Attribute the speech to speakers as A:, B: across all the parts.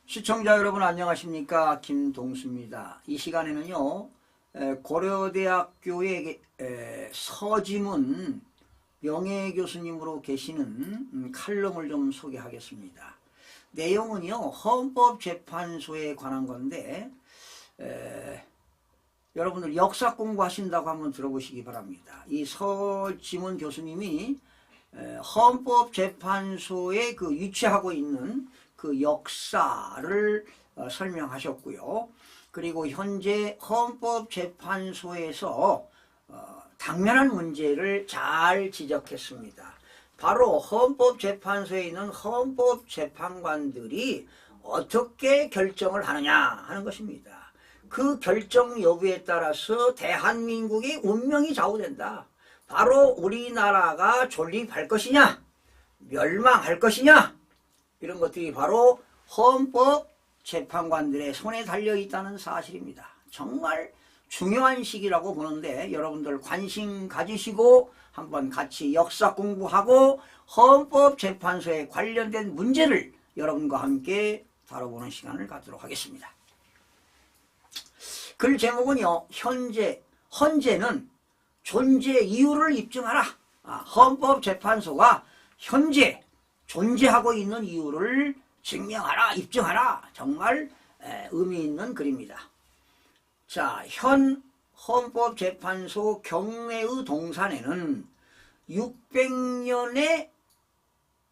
A: 시청자 여러분 안녕하십니까, 김동수입니다. 이 시간에는요 고려대학교의 서지문 명예교수님으로 계시는 칼럼을 좀 소개하겠습니다. 내용은요 헌법재판소에 관한 건데 여러분들 역사 공부하신다고 한번 들어보시기 바랍니다. 이 서지문 교수님이 헌법재판소에 위치하고 있는 그 역사를 설명하셨고요. 그리고 현재 헌법재판소에서 당면한 문제를 잘 지적했습니다. 바로 헌법재판소에 있는 헌법재판관들이 어떻게 결정을 하느냐 하는 것입니다. 그 결정 여부에 따라서 대한민국의 운명이 좌우된다. 바로 우리나라가 존립할 것이냐 멸망할 것이냐 이런 것들이 바로 헌법재판관들의 손에 달려있다는 사실입니다. 정말 중요한 시기라고 보는데 여러분들 관심 가지시고 한번 같이 역사 공부하고 헌법재판소에 관련된 문제를 여러분과 함께 다뤄보는 시간을 갖도록 하겠습니다. 글 제목은요, 헌재는 존재 이유를 입증하라. 헌법재판소가 현재 존재하고 있는 이유를 증명하라, 입증하라. 정말 의미 있는 글입니다. 자, 현 헌법재판소 경내의 동산에는 600년의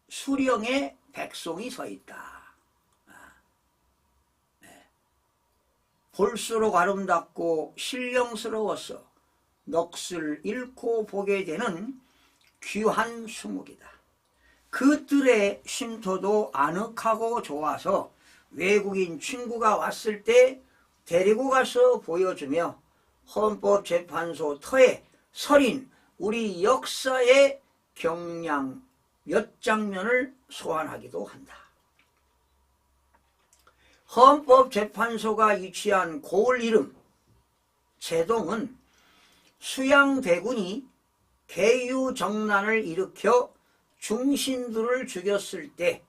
A: 수령의 백송이 서 있다. 볼수록 아름답고 신령스러워서 넋을 잃고 보게 되는 귀한 수목이다. 그들의 쉼터도 아늑하고 좋아서 외국인 친구가 왔을 때 데리고 가서 보여주며 헌법재판소 터에 서린 우리 역사의 경량 몇 장면을 소환하기도 한다. 헌법재판소가 위치한 고을 이름 제동은 수양대군이 계유정난을 일으켜 중신들을 죽였을 때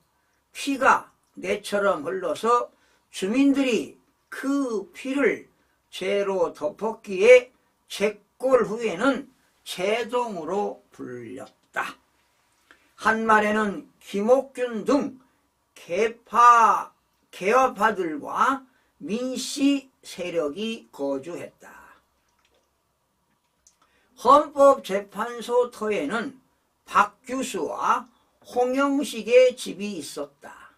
A: 피가 내처럼 흘러서 주민들이 그 피를 죄로 덮었기에 제골 후에는 제동으로 불렸다. 한말에는 김옥균 등 개화파들과 민씨 세력이 거주했다. 헌법재판소 터에는 박규수와 홍영식의 집이 있었다.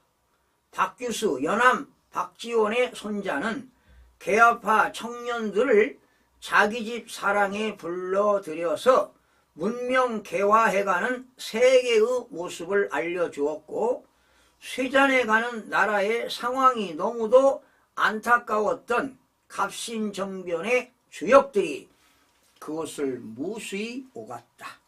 A: 박규수, 여남 박지원의 손자는 개화파 청년들을 자기 집 사랑에 불러들여서 문명 개화해가는 세계의 모습을 알려주었고, 쇠잔해가는 나라의 상황이 너무도 안타까웠던 갑신정변의 주역들이 그것을 무수히 오갔다.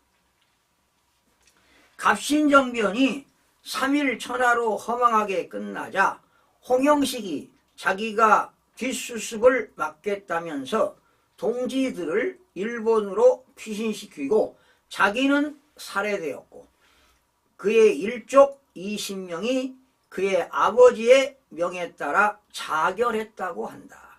A: 갑신정변이 3일 천하로 허망하게 끝나자 홍영식이 자기가 뒷수습을 맡겠다면서 동지들을 일본으로 피신시키고 자기는 살해되었고, 그의 일족 20명이 그의 아버지의 명에 따라 자결했다고 한다.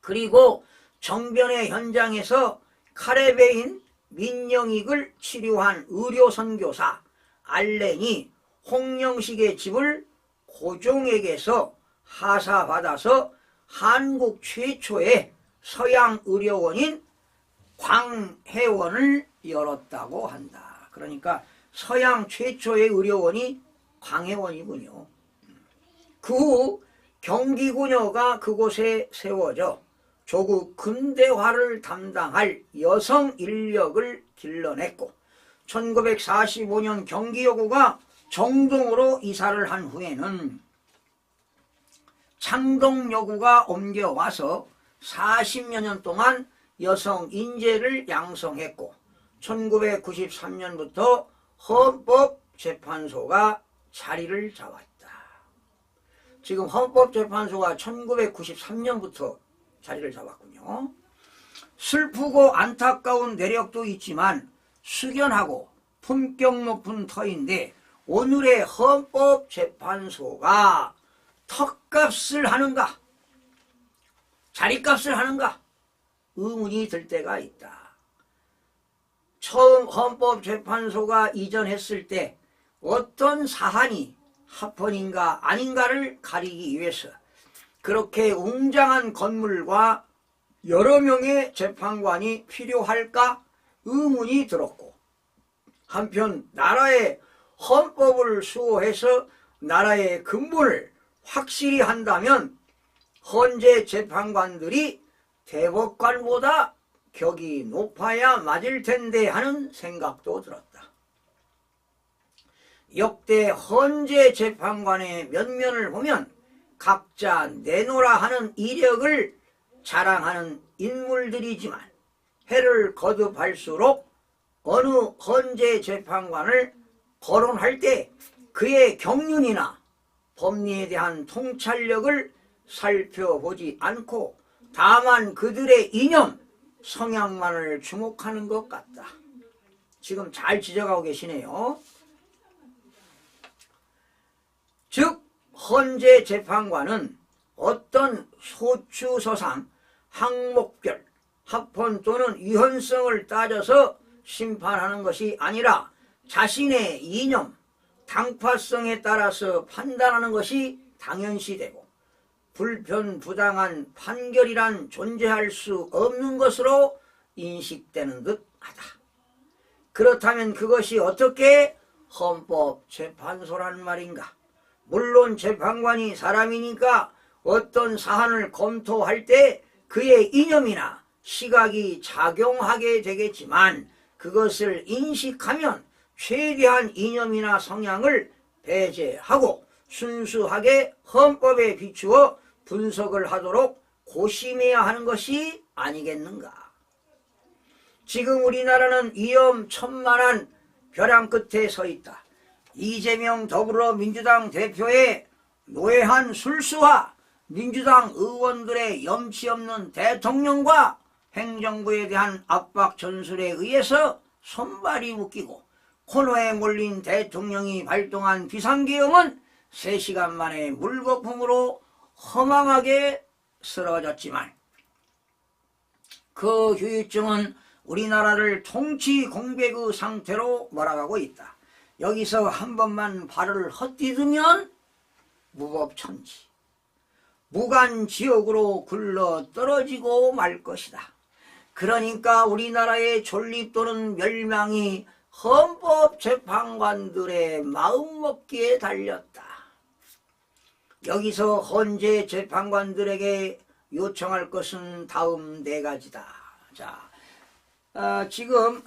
A: 그리고 정변의 현장에서 칼에 베인 민영익을 치료한 의료선교사 알렌이 홍영식의 집을 고종에게서 하사받아서 한국 최초의 서양의료원인 광해원을 열었다고 한다. 그러니까 서양 최초의 의료원이 광해원이군요. 그 후 경기군여가 그곳에 세워져 조국 근대화를 담당할 여성 인력을 길러냈고, 1945년 경기여고가 정동으로 이사를 한 후에는 창동여고가 옮겨와서 40여 년 동안 여성 인재를 양성했고, 1993년부터 헌법재판소가 자리를 잡았다. 지금 헌법재판소가 1993년부터 자리를 잡았군요. 슬프고 안타까운 내력도 있지만 숙연하고 품격 높은 터인데, 오늘의 헌법재판소가 턱값을 하는가 자리값을 하는가 의문이 들 때가 있다. 처음 헌법재판소가 이전했을 때 어떤 사안이 합헌인가 아닌가를 가리기 위해서 그렇게 웅장한 건물과 여러 명의 재판관이 필요할까 의문이 들었고, 한편 나라의 헌법을 수호해서 나라의 근본을 확실히 한다면 헌재 재판관들이 대법관보다 격이 높아야 맞을 텐데 하는 생각도 들었다. 역대 헌재 재판관의 면면을 보면 각자 내노라 하는 이력을 자랑하는 인물들이지만 해를 거듭할수록 어느 헌재 재판관을 거론할 때 그의 경륜이나 법리에 대한 통찰력을 살펴보지 않고 다만 그들의 이념, 성향만을 주목하는 것 같다. 지금 잘 지적하고 계시네요. 즉 헌재 재판관은 어떤 소추서상, 항목별, 합헌 또는 위헌성을 따져서 심판하는 것이 아니라 자신의 이념, 당파성에 따라서 판단하는 것이 당연시되고 불편부당한 판결이란 존재할 수 없는 것으로 인식되는 듯하다. 그렇다면 그것이 어떻게 헌법재판소란 말인가? 물론 재판관이 사람이니까 어떤 사안을 검토할 때 그의 이념이나 시각이 작용하게 되겠지만 그것을 인식하면 최대한 이념이나 성향을 배제하고 순수하게 헌법에 비추어 분석을 하도록 고심해야 하는 것이 아니겠는가. 지금 우리나라는 위험천만한 벼랑 끝에 서 있다. 이재명 더불어민주당 대표의 노예한 술수와 민주당 의원들의 염치 없는 대통령과 행정부에 대한 압박 전술에 의해서 손발이 묶이고 코너에 몰린 대통령이 발동한 비상계엄은 3시간 만에 물거품으로 허망하게 쓰러졌지만 그 후유증은 우리나라를 통치 공백의 상태로 몰아가고 있다. 여기서 한 번만 발을 헛디디면 무법천지, 무간지옥으로 굴러 떨어지고 말 것이다. 그러니까 우리나라의 존립 또는 멸망이 헌법재판관들의 마음먹기에 달렸다. 여기서 헌재 재판관들에게 요청할 것은 다음 4가지다. 자, 지금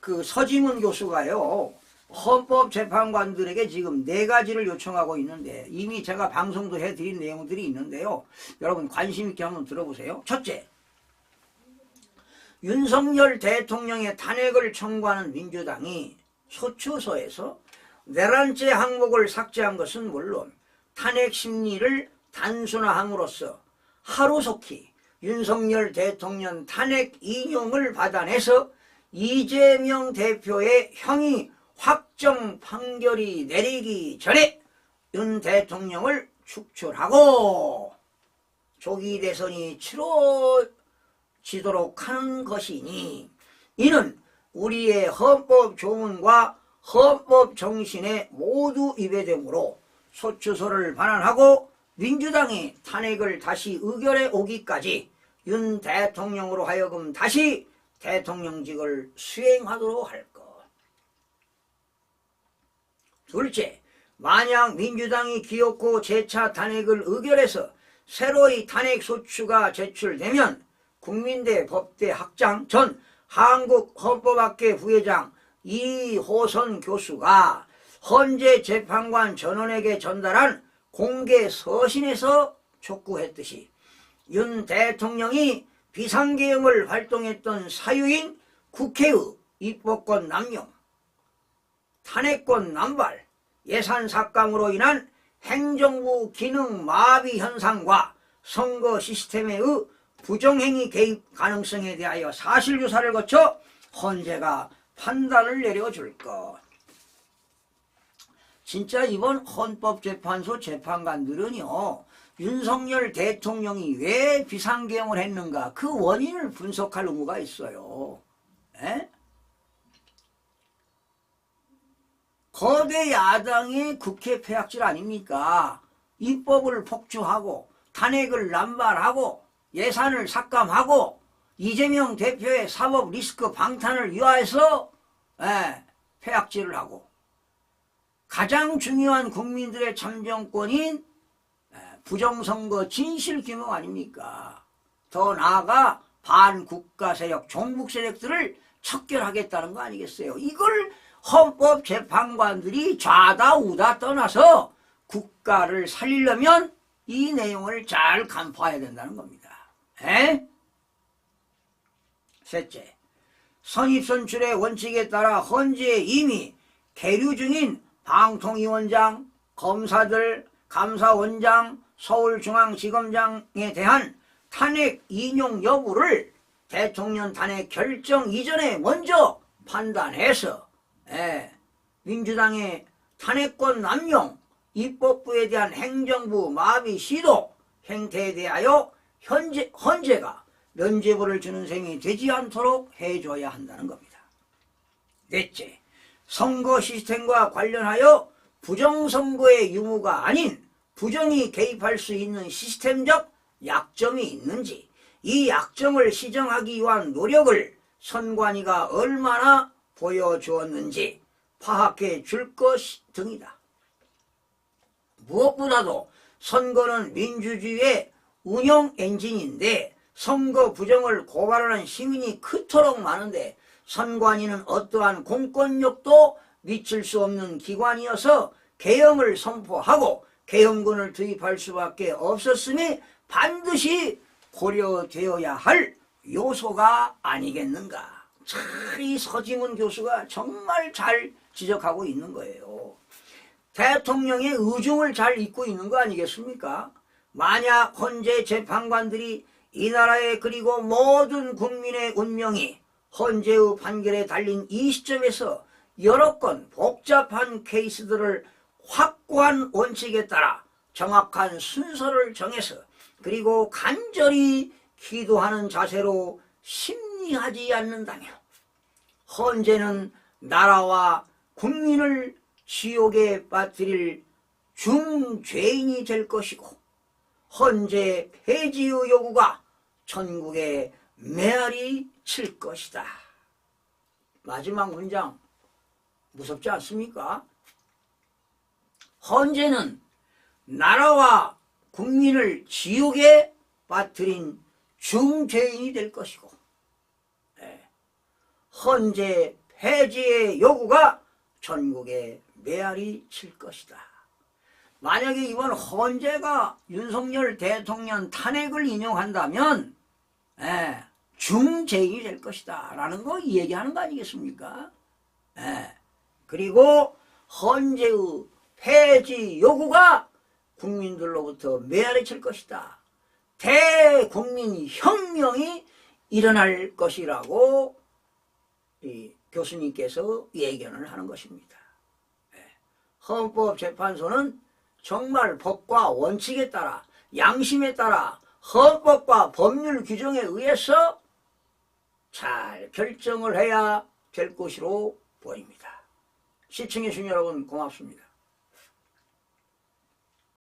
A: 그 서지문 교수가요 헌법재판관들에게 지금 4가지를 요청하고 있는데 이미 제가 방송도 해드린 내용들이 있는데요. 여러분 관심 있게 한번 들어보세요. 첫째, 윤석열 대통령의 탄핵을 청구하는 민주당이 소추서에서 11째 항목을 삭제한 것은 물론 탄핵 심리를 단순화함으로써 하루속히 윤석열 대통령 탄핵 인용을 받아내서 이재명 대표의 형이 확정 판결이 내리기 전에 윤 대통령을 축출하고 조기 대선이 치러지도록 하는 것이니 이는 우리의 헌법 조문과 헌법 정신에 모두 위배되므로 소추서를 반환하고 민주당이 탄핵을 다시 의결해 오기까지 윤 대통령으로 하여금 다시 대통령직을 수행하도록 할 것. 둘째, 만약 민주당이 기어코 재차 탄핵을 의결해서 새로이 탄핵소추가 제출되면 국민대 법대 학장 전 한국헌법학회 부회장 이호선 교수가 헌재 재판관 전원에게 전달한 공개 서신에서 촉구했듯이 윤 대통령이 비상계엄을 활동했던 사유인 국회의 입법권 남용, 탄핵권 남발, 예산 삭감으로 인한 행정부 기능 마비 현상과 선거 시스템의 부정행위 개입 가능성에 대하여 사실조사를 거쳐 헌재가 판단을 내려줄 것. 진짜 이번 헌법재판소 재판관들은요, 윤석열 대통령이 왜 비상계엄을 했는가 그 원인을 분석할 의무가 있어요. 에? 거대 야당의 국회 폐악질 아닙니까? 입법을 폭주하고 탄핵을 남발하고 예산을 삭감하고 이재명 대표의 사법 리스크 방탄을 위하여서 폐악질을 하고 가장 중요한 국민들의 참정권인 부정선거 진실규명 아닙니까? 더 나아가 반국가 세력, 종북 세력들을 척결하겠다는 거 아니겠어요? 이걸 헌법재판관들이 좌다 우다 떠나서 국가를 살리려면 이 내용을 잘 간파해야 된다는 겁니다. 셋째, 선입선출의 원칙에 따라 헌재에 이미 계류 중인 방통위원장, 검사들, 감사원장, 서울중앙지검장에 대한 탄핵 인용 여부를 대통령 탄핵 결정 이전에 먼저 판단해서 민주당의 탄핵권 남용, 입법부에 대한 행정부 마비 시도 행태에 대하여 헌재가 면죄부를 주는 셈이 되지 않도록 해줘야 한다는 겁니다. 넷째, 선거 시스템과 관련하여 부정선거의 유무가 아닌 부정이 개입할 수 있는 시스템적 약점이 있는지, 이 약점을 시정하기 위한 노력을 선관위가 얼마나 보여주었는지 파악해 줄 것 등이다. 무엇보다도 선거는 민주주의의 운영 엔진인데 선거 부정을 고발하는 시민이 그토록 많은데 선관위는 어떠한 공권력도 미칠 수 없는 기관이어서 계엄을 선포하고 계엄군을 투입할 수밖에 없었음이 반드시 고려되어야 할 요소가 아니겠는가. 참 이 서지문 교수가 정말 잘 지적하고 있는 거예요. 대통령의 의중을 잘 읽고 있는 거 아니겠습니까? 만약 헌재 재판관들이 이 나라의 그리고 모든 국민의 운명이 헌재의 판결에 달린 이 시점에서 여러 건 복잡한 케이스들을 확고한 원칙에 따라 정확한 순서를 정해서 그리고 간절히 기도하는 자세로 심리하지 않는다면 헌재는 나라와 국민을 지옥에 빠뜨릴 중죄인이 될 것이고 헌재 폐지의 요구가 천국에 메아리 칠 것이다. 마지막 문장 무섭지 않습니까? 헌재는 나라와 국민을 지옥에 빠뜨린 중죄인이 될 것이고 헌재 폐지의 요구가 전국에 메아리 칠 것이다. 만약에 이번 헌재가 윤석열 대통령 탄핵을 인용한다면 중죄인이 될 것이다 라는 거 얘기하는 거 아니겠습니까? 그리고 헌재의 폐지 요구가 국민들로부터 메아리 칠 것이다. 대국민 혁명이 일어날 것이라고 이 교수님께서 예견을 하는 것입니다. 헌법재판소는 정말 법과 원칙에 따라 양심에 따라 헌법과 법률 규정에 의해서 잘 결정을 해야 될 것으로 보입니다. 시청해 주신 여러분 고맙습니다.